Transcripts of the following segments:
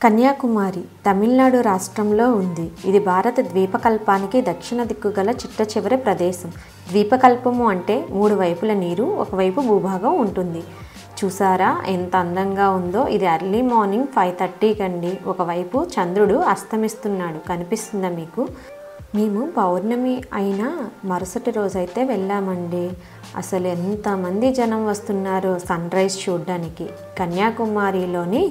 కన్యాకుమారి తమిళనాడు రాష్ట్రంలో ఉంది. ఇది భారత ద్వీపకల్పానికి దక్షిణ దిక్కు గల చిట్టచివరి ప్రదేశం. ద్వీపకల్పము అంటే 3 వైపుల నీరు, ఒకవైపు భూభాగం ఉంటుంది. చూసారా ఎంత అందంగా ఉందో. ఇది ఎర్లీ మార్నింగ్ 5:30 కండి. ఒకవైపు చంద్రుడు అస్తమిస్తున్నాడు, కనిపిస్తుందా మీకు? మేము పౌర్ణమి అయినా మరుసటి రోజైతే వెళ్ళామండి. అసలు ఎంతమంది జనం వస్తున్నారో సన్ రైజ్ చూడడానికి. కన్యాకుమారిలోని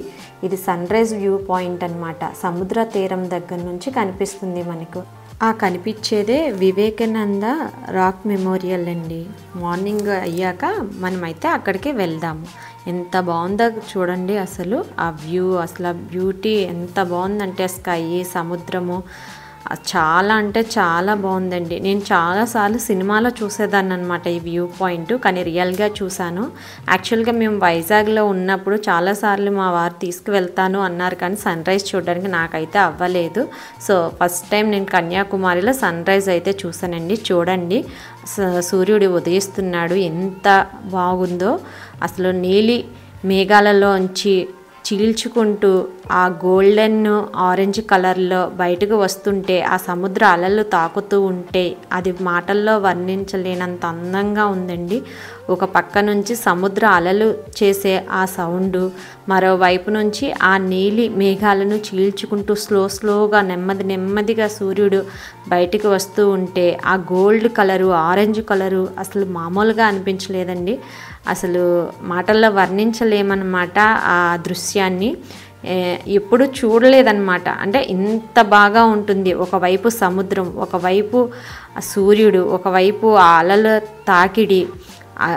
ఇది సన్ రైజ్ వ్యూ పాయింట్ అన్నమాట. సముద్ర తీరం దగ్గర నుంచి కనిపిస్తుంది మనకు. ఆ కనిపించేదే వివేకానంద రాక్ మెమోరియల్ అండి. మార్నింగ్ అయ్యాక మనమైతే అక్కడికి వెళ్దాము. ఎంత బాగుందో చూడండి. అసలు ఆ వ్యూ, అసలు ఆ బ్యూటీ ఎంత బాగుందంటే స్కై, సముద్రము చాలా అంటే చాలా బాగుందండి. నేను చాలాసార్లు సినిమాలో చూసేదాన్ని అనమాట ఈ వ్యూ పాయింట్, కానీ రియల్గా చూశాను. యాక్చువల్గా మేము వైజాగ్లో ఉన్నప్పుడు చాలాసార్లు మా వారు తీసుకువెళ్తాను అన్నారు, కానీ సన్ రైజ్ చూడడానికి నాకైతే అవ్వలేదు. సో ఫస్ట్ టైం నేను కన్యాకుమారిలో సన్ రైజ్ అయితే చూసానండి. చూడండి, సూర్యుడు ఉదయిస్తున్నాడు, ఎంత బాగుందో. అసలు నీలి మేఘాలలోంచి చీల్చుకుంటూ ఆ గోల్డెన్ ఆరెంజ్ కలర్లో బయటకు వస్తుంటే, ఆ సముద్ర అలలు తాకుతూ ఉంటే అది మాటల్లో వర్ణించలేనంత అందంగా ఉందండి. ఒక పక్క నుంచి సముద్ర అలలు చేసే ఆ సౌండు, మరోవైపు నుంచి ఆ నీలి మేఘాలను చీల్చుకుంటూ స్లోగా నెమ్మదిగా సూర్యుడు బయటకు వస్తూ ఉంటే ఆ గోల్డ్ కలరు, ఆరెంజ్ కలరు అసలు మామూలుగా అనిపించలేదండి. అసలు మాటల్లో వర్ణించలేమన్నమాట ఆ దృశ్యాన్ని. ఎప్పుడు చూడలేదన్నమాట. అంటే ఇంత బాగా ఉంటుంది. ఒకవైపు సముద్రం, ఒకవైపు సూర్యుడు, ఒకవైపు ఆ అలల తాకిడి.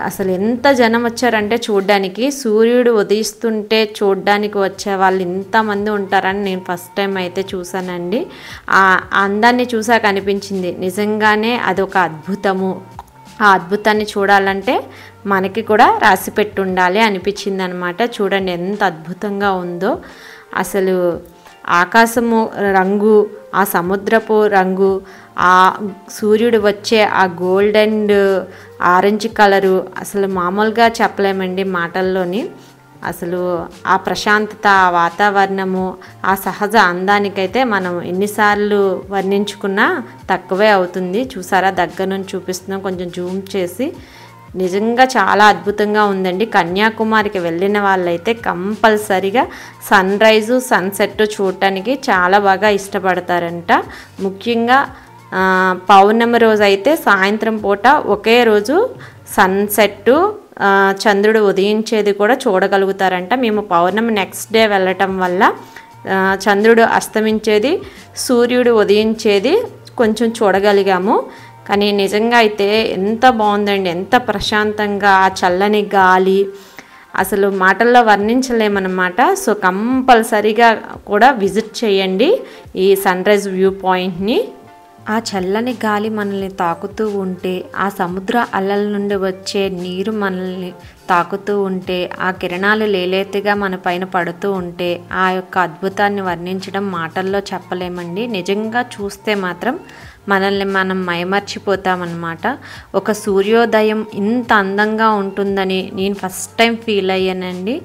అసలు ఎంత జనం వచ్చారంటే చూడ్డానికి. సూర్యుడు ఉదయిస్తుంటే చూడ్డానికి వచ్చే వాళ్ళు ఇంతమంది ఉంటారని నేను ఫస్ట్ టైం అయితే చూసానండి. ఆ అందాన్ని చూసాక అనిపించింది నిజంగానే అదొక అద్భుతము. ఆ అద్భుతాన్ని చూడాలంటే మనకి కూడా రాసి పెట్టి ఉండాలి అనిపించింది అనమాట. చూడండి ఎంత అద్భుతంగా ఉందో. అసలు ఆకాశము రంగు, ఆ సముద్రపు రంగు, ఆ సూర్యుడు వచ్చే ఆ గోల్డ్ అండ్ ఆరెంజ్ కలరు అసలు మామూలుగా చెప్పలేమండి మాటల్లోని. అసలు ఆ ప్రశాంతత, ఆ వాతావరణము, ఆ సహజ అందానికైతే మనం ఎన్నిసార్లు వర్ణించుకున్నా తక్కువే అవుతుంది. చూసారా, దగ్గర నుంచి చూపిస్తున్నాం కొంచెం జూమ్ చేసి. నిజంగా చాలా అద్భుతంగా ఉందండి. కన్యాకుమారికి వెళ్ళిన వాళ్ళైతే కంపల్సరిగా సన్ రైజు, సన్సెట్ చూడటానికి చాలా బాగా ఇష్టపడతారంట. ముఖ్యంగా పౌర్ణమి రోజు అయితే సాయంత్రం పూట ఒకే రోజు సన్సెట్టు, చంద్రుడు ఉదయించేది కూడా చూడగలుగుతారంట. మేము పౌర్ణమి నెక్స్ట్ డే వెళ్ళటం వల్ల చంద్రుడు అస్తమించేది, సూర్యుడు ఉదయించేది కొంచెం చూడగలిగాము. కానీ నిజంగా అయితే ఎంత బాగుందండి, ఎంత ప్రశాంతంగా, ఆ చల్లని గాలి అసలు మాటల్లో వర్ణించలేమన్నమాట. సో కంపల్సరీగా కూడా విజిట్ చేయండి ఈ సన్ రైజ్ వ్యూ పాయింట్ని. ఆ చల్లని గాలి మనల్ని తాకుతూ ఉంటే, ఆ సముద్ర అలల నుండి వచ్చే నీరు మనల్ని తాకుతూ ఉంటే, ఆ కిరణాలు లేలేతగా మన పైన పడుతూ ఉంటే ఆ యొక్క అద్భుతాన్ని వర్ణించడం మాటల్లో చెప్పలేమండి. నిజంగా చూస్తే మాత్రం మనల్ని మనం మైమర్చిపోతామన్నమాట. ఒక సూర్యోదయం ఇంత అందంగా ఉంటుందని నేను ఫస్ట్ టైం ఫీల్ అయ్యానండి.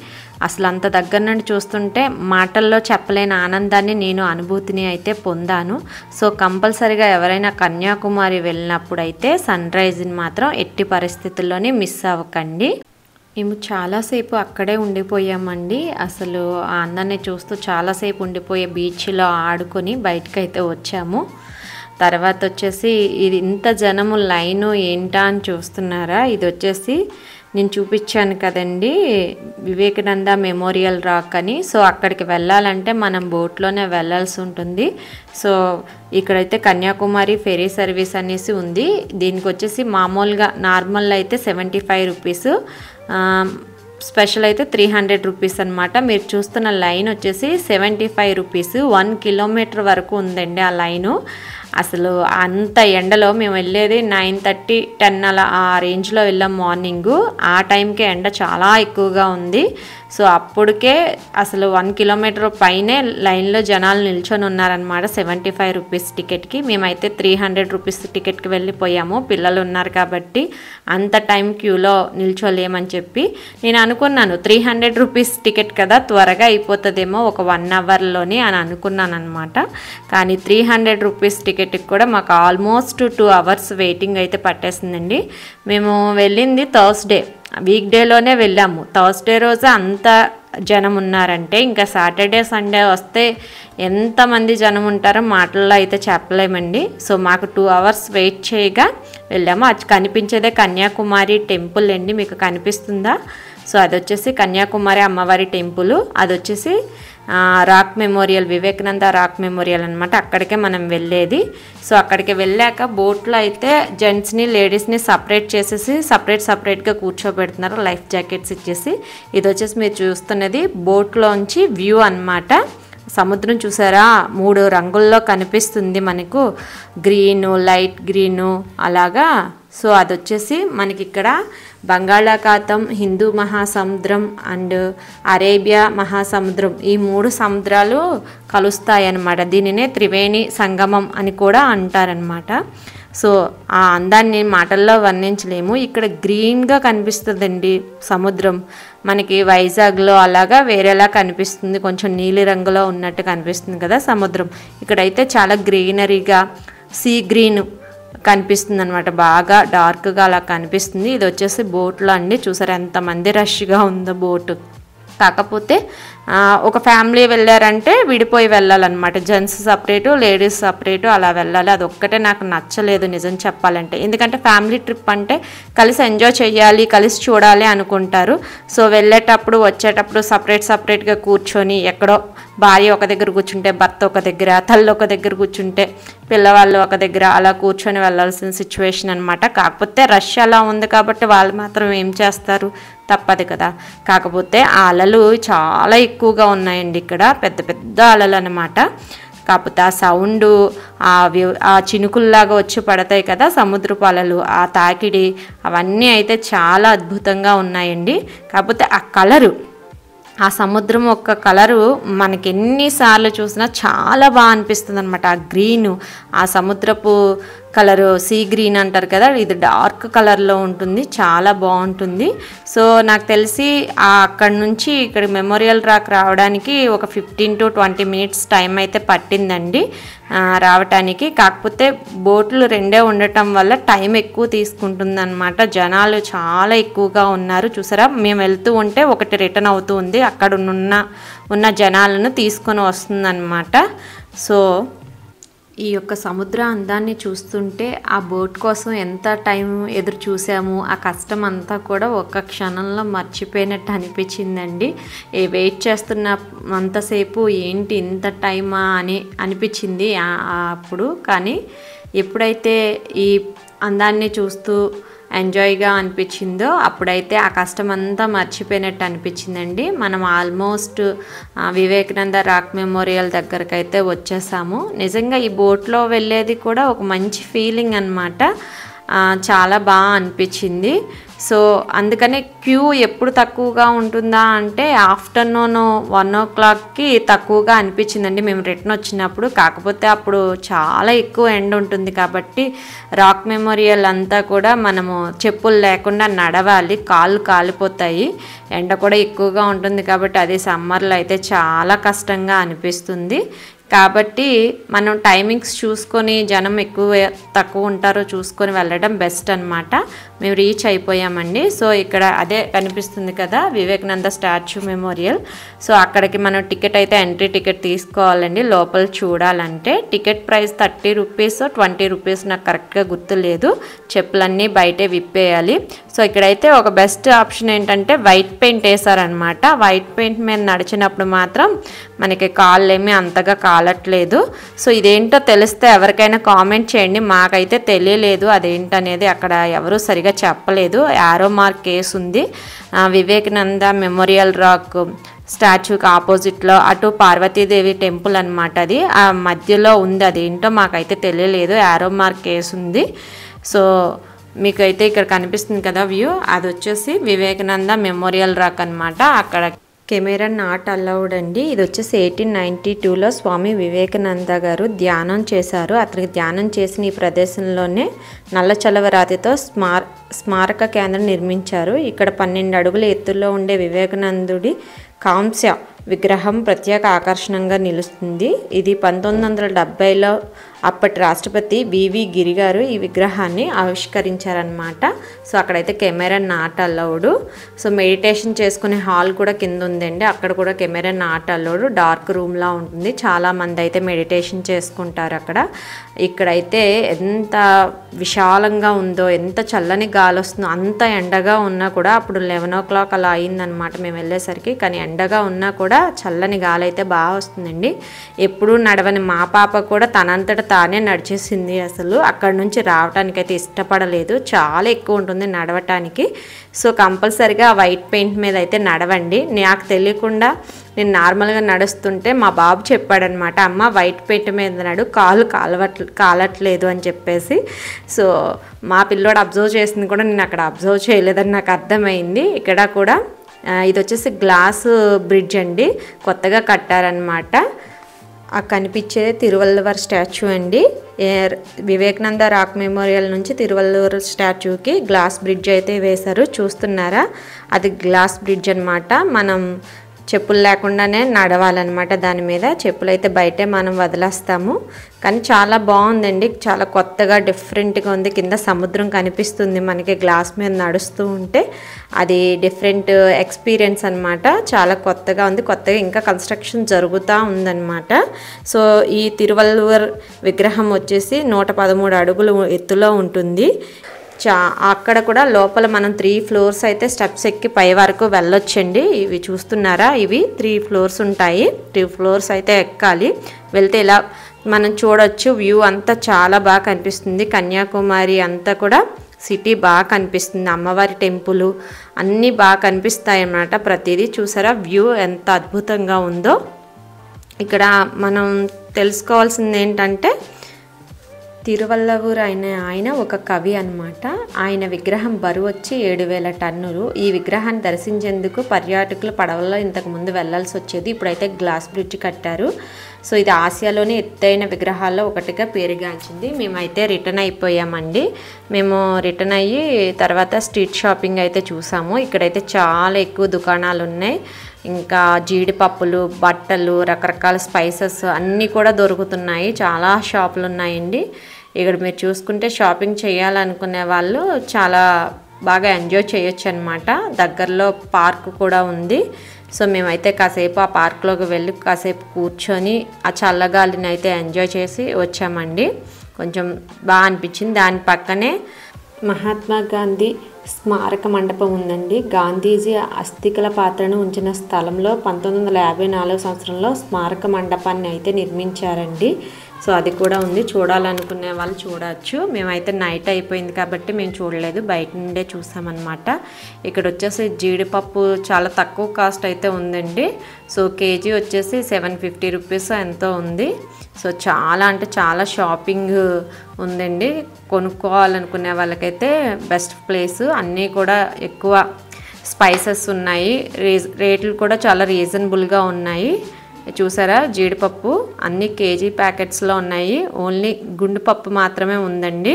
అసలు అంత దగ్గర నుండి చూస్తుంటే మాటల్లో చెప్పలేని ఆనందాన్ని, నేను అనుభూతిని అయితే పొందాను. సో కంపల్సరీగా ఎవరైనా కన్యాకుమారి వెళ్ళినప్పుడు అయితే సన్ రైజ్ని మాత్రం ఎట్టి పరిస్థితుల్లోనే మిస్ అవ్వకండి. మేము చాలాసేపు అక్కడే ఉండిపోయామండి. అసలు ఆ అందాన్ని చూస్తూ చాలాసేపు ఉండిపోయే బీచ్లో ఆడుకొని బయటకైతే వచ్చాము. తర్వాత వచ్చేసి ఇది ఇంత జనము లైను ఏంటా అని చూస్తున్నారా, ఇది వచ్చేసి నేను చూపించాను కదండి వివేకానంద మెమోరియల్ రాక్ అని. సో అక్కడికి వెళ్ళాలంటే మనం బోట్లోనే వెళ్ళాల్సి ఉంటుంది. సో ఇక్కడైతే కన్యాకుమారి ఫెరీ సర్వీస్ అనేసి ఉంది. దీనికి వచ్చేసి మామూలుగా నార్మల్ అయితే 75 రూపీస్, స్పెషల్ అయితే 300 రూపీస్ అనమాట. మీరు చూస్తున్న లైన్ వచ్చేసి 75 రూపీస్. 1 కిలోమీటర్ వరకు ఉందండి ఆ లైను. అసలు అంత ఎండలో మేము వెళ్ళేది 9:30, 10 అలా ఆ రేంజ్లో వెళ్ళాం మార్నింగు. ఆ టైంకే ఎండ చాలా ఎక్కువగా ఉంది. సో అప్పటికే అసలు 1 కిలోమీటర్ పైనే లైన్లో జనాలు నిల్చొని ఉన్నారనమాట 75 రూపీస్ టికెట్కి. మేమైతే 300 రూపీస్ టికెట్కి వెళ్ళిపోయాము, పిల్లలు ఉన్నారు కాబట్టి అంత టైం క్యూలో నిల్చోలేమని చెప్పి. నేను అనుకున్నాను 300 రూపీస్ టికెట్ కదా, త్వరగా అయిపోతుందేమో ఒక 1 అవర్లోని అని అనుకున్నాను అనమాట. కానీ 300 రూపీస్ టికెట్కి కూడా మాకు ఆల్మోస్ట్ 2 అవర్స్ వెయిటింగ్ అయితే పట్టేసిందండి. మేము వెళ్ళింది థర్స్డే, వీక్ డేలోనే వెళ్ళాము. థర్స్డే రోజు అంత జనం ఉన్నారంటే ఇంకా సాటర్డే సండే వస్తే ఎంతమంది జనం ఉంటారో మాటల్లో అయితే చెప్పలేమండి. సో మాకు 2 అవర్స్ వెయిట్ చేయగా వెళ్ళాము. అది కనిపించేదే కన్యాకుమారి టెంపుల్ అండి, మీకు కనిపిస్తుందా? సో అది వచ్చేసి కన్యాకుమారి అమ్మవారి టెంపుల్. అది వచ్చేసి rock memorial, Vivekananda rock memorial అనమాట. అక్కడికే మనం వెళ్ళేది. సో అక్కడికి వెళ్ళాక బోట్లో అయితే జెంట్స్ని లేడీస్ని సపరేట్ చేసేసి సపరేట్గా కూర్చోబెడుతున్నారు, లైఫ్ జాకెట్స్ ఇచ్చేసి. ఇది వచ్చేసి మీరు చూస్తున్నది బోట్లోంచి వ్యూ అన్నమాట. సముద్రం చూసారా, 3 రంగుల్లో కనిపిస్తుంది మనకు, గ్రీను, లైట్ గ్రీను అలాగా. సో అది వచ్చేసి మనకి ఇక్కడ బంగాళాఖాతం, హిందూ మహాసముద్రం అండ్ అరేబియా మహాసముద్రం, ఈ 3 సముద్రాలు కలుస్తాయన్నమాట. దీనినే త్రివేణి సంగమం అని కూడా అంటారనమాట. సో ఆ అందాన్ని మాటల్లో వర్ణించలేము. ఇక్కడ గ్రీన్గా కనిపిస్తుందండి సముద్రం. మనకి వైజాగ్లో అలాగా వేరేలా కనిపిస్తుంది, కొంచెం నీలి రంగులో ఉన్నట్టు కనిపిస్తుంది కదా సముద్రం. ఇక్కడైతే చాలా గ్రీనరీగా సీ గ్రీన్ కనిపిస్తుంది అనమాట, బాగా డార్క్గా అలా కనిపిస్తుంది. ఇది వచ్చేసి బోట్లో అండి, చూసారు ఎంతమంది రష్గా ఉందో బోటు. కాకపోతే ఒక ఫ్యామిలీ వెళ్ళారంటే విడిపోయి వెళ్ళాలన్నమాట, జెంట్స్ సపరేటు లేడీస్ సపరేటు అలా వెళ్ళాలి. అది ఒక్కటే నాకు నచ్చలేదు నిజం చెప్పాలంటే. ఎందుకంటే ఫ్యామిలీ ట్రిప్ అంటే కలిసి ఎంజాయ్ చేయాలి, కలిసి చూడాలి అనుకుంటారు. సో వెళ్ళేటప్పుడు వచ్చేటప్పుడు సపరేట్గా కూర్చొని ఎక్కడో భార్య ఒక దగ్గర కూర్చుంటే భర్త ఒక దగ్గర, తల్లి ఒక దగ్గర కూర్చుంటే పిల్లవాళ్ళు ఒక దగ్గర అలా కూర్చొని వెళ్ళాల్సిన సిచ్యువేషన్ అనమాట. కాకపోతే రష్ అలా ఉంది కాబట్టి వాళ్ళు మాత్రం ఏం చేస్తారు, తప్పదు కదా. కాకపోతే ఆ అలలు చాలా ఎక్కువగా ఉన్నాయండి ఇక్కడ, పెద్ద పెద్ద అలలు అనమాట. కాకపోతే ఆ సౌండు, ఆ చినుకుల్లాగా వచ్చి పడతాయి కదా సముద్రపు అలలు, ఆ తాకిడి అవన్నీ అయితే చాలా అద్భుతంగా ఉన్నాయండి. కాకపోతే ఆ కలరు, ఆ సముద్రం యొక్క కలరు మనకి ఎన్నిసార్లు చూసినా చాలా బాగా అనిపిస్తుంది అనమాట. ఆ గ్రీను, ఆ సముద్రపు కలరు సీ గ్రీన్ అంటారు కదా, ఇది డార్క్ కలర్లో ఉంటుంది, చాలా బాగుంటుంది. సో నాకు తెలిసి అక్కడ నుంచి ఇక్కడ మెమోరియల్ రాక్ రావడానికి ఒక 15 to 20 minutes టైం అయితే పట్టిందండి రావటానికి. కాకపోతే బోట్లు 2 ఉండటం వల్ల టైం ఎక్కువ తీసుకుంటుంది అనమాట. జనాలు చాలా ఎక్కువగా ఉన్నారు చూసారా. మేము వెళ్తూ ఉంటే ఒకటి రిటర్న్ అవుతూ ఉంది, అక్కడ ఉన్న జనాలను తీసుకొని వస్తుందన్నమాట. సో ఈ యొక్క సముద్ర అందాన్ని చూస్తుంటే ఆ బోట్ కోసం ఎంత టైం ఎదురు చూసాము, ఆ కష్టం అంతా కూడా ఒక్క క్షణంలో మర్చిపోయినట్టు అనిపించిందండి. వెయిట్ చేస్తున్న అంతసేపు ఏంటి ఇంత టైమా అని అనిపించింది అప్పుడు. కానీ ఎప్పుడైతే ఈ అందాన్ని చూస్తూ ఎంజాయ్గా అనిపించిందో అప్పుడైతే ఆ కష్టం అంతా మర్చిపోయినట్టు అనిపించిందండి. మనం ఆల్మోస్ట్ వివేకానంద రాక్ మెమోరియల్ దగ్గరకు అయితే వచ్చేసాము. నిజంగా ఈ బోట్లో వెళ్ళేది కూడా ఒక మంచి ఫీలింగ్ అన్నమాట, చాలా బాగా అనిపించింది. సో అందుకనే క్యూ ఎప్పుడు తక్కువగా ఉంటుందా అంటే ఆఫ్టర్నూన్ 1 o'clockకి తక్కువగా అనిపించిందండి మేము రిటర్న్ వచ్చినప్పుడు. కాకపోతే అప్పుడు చాలా ఎక్కువ ఎండ ఉంటుంది కాబట్టి రాక్ మెమోరియల్ అంతా కూడా మనము చెప్పులు లేకుండా నడవాలి, కాళ్ళు కాలిపోతాయి. ఎండ కూడా ఎక్కువగా ఉంటుంది కాబట్టి అది సమ్మర్లో అయితే చాలా కష్టంగా అనిపిస్తుంది. కాబట్టి మనం టైమింగ్స్ చూసుకొని జనం ఎక్కువ తక్కువ ఉంటారో చూసుకొని వెళ్ళడం బెస్ట్ అనమాట. మేము రీచ్ అయిపోయామండి. సో ఇక్కడ అదే కనిపిస్తుంది కదా వివేకానంద స్టాచ్యూ మెమోరియల్. సో అక్కడికి మనం టికెట్ అయితే ఎంట్రీ టికెట్ తీసుకోవాలండి లోపల చూడాలంటే. టికెట్ ప్రైస్ 30 రూపీస్ 20 రూపీస్ నాకు కరెక్ట్గా గుర్తులేదు. చెప్పులన్నీ బయటే విప్పేయాలి. సో ఇక్కడైతే ఒక బెస్ట్ ఆప్షన్ ఏంటంటే వైట్ పెయింట్ వేసారనమాట. వైట్ పెయింట్ మీద నడిచినప్పుడు మాత్రం మనకి కాళ్ళు ఏమీ అంతగా కాలట్లేదు. సో ఇదేంటో తెలిస్తే ఎవరికైనా కామెంట్ చేయండి, మాకైతే తెలియలేదు అదేంటనేది. అక్కడ ఎవరు సరిగా సరిగ్గా చెప్పలేదు. యారో మార్క్ కేసు ఉంది. వివేకానంద మెమోరియల్ రాక్ స్టాచ్యూకి ఆపోజిట్లో అటు పార్వతీదేవి టెంపుల్ అనమాట. అది ఆ మధ్యలో ఉంది. అది ఏంటో మాకైతే తెలియలేదు. యారో మార్క్ కేసు ఉంది. సో మీకైతే ఇక్కడ కనిపిస్తుంది కదా వ్యూ, అది వచ్చేసి వివేకానంద మెమోరియల్ రాక్ అనమాట. అక్కడ కెమెరా నాట్ అలౌడ్ అండి. ఇది వచ్చేసి 1892లో స్వామి వివేకానంద గారు ధ్యానం చేశారు. అతనికి ధ్యానం చేసిన ఈ ప్రదేశంలోనే నల్ల చలవరాతితో స్మారక కేంద్రం నిర్మించారు. ఇక్కడ 12 అడుగుల ఎత్తులో ఉండే వివేకానందుడి కాంస్య విగ్రహం ప్రత్యేక ఆకర్షణగా నిలుస్తుంది. ఇది 1970లో అప్పటి రాష్ట్రపతి బివి గిరి గారు ఈ విగ్రహాన్ని ఆవిష్కరించారనమాట. సో అక్కడైతే camera not allowed. So meditation చేసుకునే హాల్ కూడా కింద ఉందండి. అక్కడ కూడా కెమెరా నాట్ అలౌడ్. డార్క్ రూమ్లా ఉంటుంది. చాలామంది అయితే మెడిటేషన్ చేసుకుంటారు అక్కడ. ఇక్కడైతే ఎంత విశాలంగా ఉందో, ఎంత చల్లని గాలి వస్తుందో. అంత ఎండగా ఉన్నా కూడా, అప్పుడు 11 o'clock అలా అయిందనమాట మేము వెళ్ళేసరికి. కానీ ఎండగా ఉన్నా కూడా చల్లని గాలి అయితే బాగా వస్తుందండి. ఎప్పుడూ నడవని మా పాప కూడా తనంతట తానే నడిచేసింది. అసలు అక్కడ నుంచి రావడానికైతే ఇష్టపడలేదు. చాలా ఎక్కువ ఉంటుంది నడవటానికి. సో కంపల్సరిగా వైట్ పెయింట్ మీద అయితే నడవండి. నాకు తెలియకుండా నేను నార్మల్గా నడుస్తుంటే మా బాబు చెప్పాడనమాట, అమ్మ వైట్ పెయింట్ మీద నడు, కాలు కాలట్లేదు అని చెప్పేసి. సో మా పిల్లోడు అబ్జర్వ్ చేసింది కూడా నేను అక్కడ అబ్జర్వ్ చేయలేదని నాకు అర్థమైంది. ఇక్కడ కూడా ఇది వచ్చేసి గ్లాస్ బ్రిడ్జ్ అండి, కొత్తగా కట్టారనమాట. ఆ కనిపించేది తిరువల్లువర్ స్టాచ్యూ అండి. వివేకానంద రాక్ మెమోరియల్ నుంచి తిరువల్లువర్ స్టాచ్యూకి గ్లాస్ బ్రిడ్జ్ అయితే వేశారు. చూస్తున్నారా, అది గ్లాస్ బ్రిడ్జ్ అనమాట. మనం చెప్పులు లేకుండానే నడవాలన్నమాట దాని మీద. చెప్పులు అయితే బయటే మనం వదిలేస్తాము. కానీ చాలా బాగుందండి, చాలా కొత్తగా డిఫరెంట్గా ఉంది. కింద సముద్రం కనిపిస్తుంది మనకి గ్లాస్ మీద నడుస్తూ ఉంటే. అది డిఫరెంట్ ఎక్స్పీరియన్స్ అనమాట. చాలా కొత్తగా ఉంది. కొత్తగా ఇంకా కన్స్ట్రక్షన్ జరుగుతూ ఉందన్నమాట. సో ఈ తిరువల్లువర్ విగ్రహం వచ్చేసి 113 అడుగులు ఎత్తులో ఉంటుంది. అక్కడ కూడా లోపల మనం 3 floors అయితే స్టెప్స్ ఎక్కి పై వరకు వెళ్ళొచ్చండి. ఇవి చూస్తున్నారా, ఇవి 3 floors ఉంటాయి. 3 floors అయితే ఎక్కాలి. వెళ్తే ఇలా మనం చూడొచ్చు. వ్యూ అంతా చాలా బాగా కనిపిస్తుంది. కన్యాకుమారి అంతా కూడా సిటీ బాగా కనిపిస్తుంది. అమ్మవారి టెంపుల్ అన్నీ బాగా కనిపిస్తాయి అన్నమాట. ప్రతిదీ చూసారా వ్యూ ఎంత అద్భుతంగా ఉందో. ఇక్కడ మనం తెలుసుకోవాల్సింది ఏంటంటే, తిరువల్లవూర్ ఆయన ఒక కవి అనమాట. ఆయన విగ్రహం బరువు వచ్చి 7,000 టన్నులు. ఈ విగ్రహాన్ని దర్శించేందుకు పర్యాటకులు పడవల్లో ఇంతకుముందు వెళ్లాల్సి వచ్చేది. ఇప్పుడైతే గ్లాస్ బ్రిడ్జ్ కట్టారు. సో ఇది ఆసియాలోని ఎత్తైన విగ్రహాల్లో ఒకటిగా పేరుగాంచింది. మేమైతే రిటర్న్ అయిపోయామండి. మేము రిటర్న్ అయ్యి తర్వాత స్ట్రీట్ షాపింగ్ అయితే చూసాము. ఇక్కడైతే చాలా ఎక్కువ దుకాణాలు ఉన్నాయి. ఇంకా జీడిపప్పులు, బట్టలు, రకరకాల స్పైసెస్ అన్నీ కూడా దొరుకుతున్నాయి. చాలా షాపులు ఉన్నాయండి. ఇక్కడ మీరు చూసుకుంటే షాపింగ్ చేయాలనుకునే వాళ్ళు చాలా బాగా ఎంజాయ్ చేయొచ్చు అనమాట. దగ్గరలో పార్క్ కూడా ఉంది. సో మేమైతే కాసేపు ఆ పార్క్లోకి వెళ్ళి కాసేపు కూర్చొని ఆ చల్లగాలిని అయితే ఎంజాయ్ చేసి వచ్చామండి. కొంచెం బాగా అనిపించింది. దాని పక్కనే మహాత్మా గాంధీ స్మారక మండపం ఉందండి. గాంధీజీ అస్థికల పాత్రను ఉంచిన స్థలంలో 1954 సంవత్సరంలో స్మారక మండపాన్ని అయితే నిర్మించారండి. సో అది కూడా ఉంది. చూడాలనుకునే వాళ్ళు చూడవచ్చు. మేమైతే నైట్ అయిపోయింది కాబట్టి మేము చూడలేదు, బయట నుండే చూసామన్నమాట. ఇక్కడ వచ్చేసి జీడిపప్పు చాలా తక్కువ కాస్ట్ అయితే ఉందండి. సో కేజీ వచ్చేసి 750 రూపీస్ ఎంతో ఉంది. సో చాలా అంటే చాలా షాపింగ్ ఉందండి. కొనుక్కోవాలనుకునే వాళ్ళకైతే బెస్ట్ ప్లేస్. అన్నీ కూడా ఎక్కువ స్పైసెస్ ఉన్నాయి. రేట్లు కూడా చాలా రీజనబుల్గా ఉన్నాయి. చూసారా జీడిపప్పు అన్ని కేజీ ప్యాకెట్స్లో ఉన్నాయి. ఓన్లీ గుండు పప్పు మాత్రమే ఉందండి.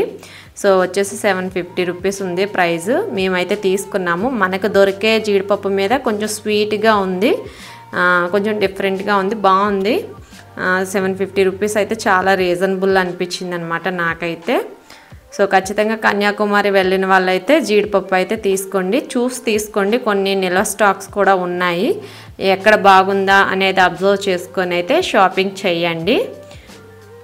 సో వచ్చేసి 750 రూపీస్ ఉంది ప్రైస్. మేమైతే తీసుకున్నాము. మనకు దొరికే జీడిపప్పు మీద కొంచెం స్వీట్గా ఉంది, కొంచెం డిఫరెంట్గా ఉంది, బాగుంది. 750 రూపీస్ అయితే చాలా రీజనబుల్ అనిపించింది అనమాట నాకైతే. సో ఖచ్చితంగా కన్యాకుమారి వెళ్ళిన వాళ్ళైతే జీడిపప్పు అయితే తీసుకోండి, చూసి తీసుకోండి. కొన్ని నిల్వ స్టాక్స్ కూడా ఉన్నాయి. ఎక్కడ బాగుందా అనేది అబ్జర్వ్ చేసుకొని అయితే షాపింగ్ చేయండి.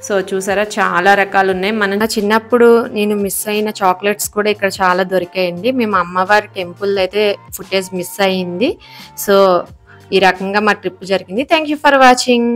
సో చూసారా చాలా రకాలు ఉన్నాయి. మన చిన్నప్పుడు నేను మిస్ అయిన చాక్లెట్స్ కూడా ఇక్కడ చాలా దొరికాయండి. మేము అమ్మవారి టెంపుల్ అయితే ఫుటేజ్ మిస్ అయ్యింది. సో ఈ రకంగా మా ట్రిప్ జరిగింది. Thank you for watching.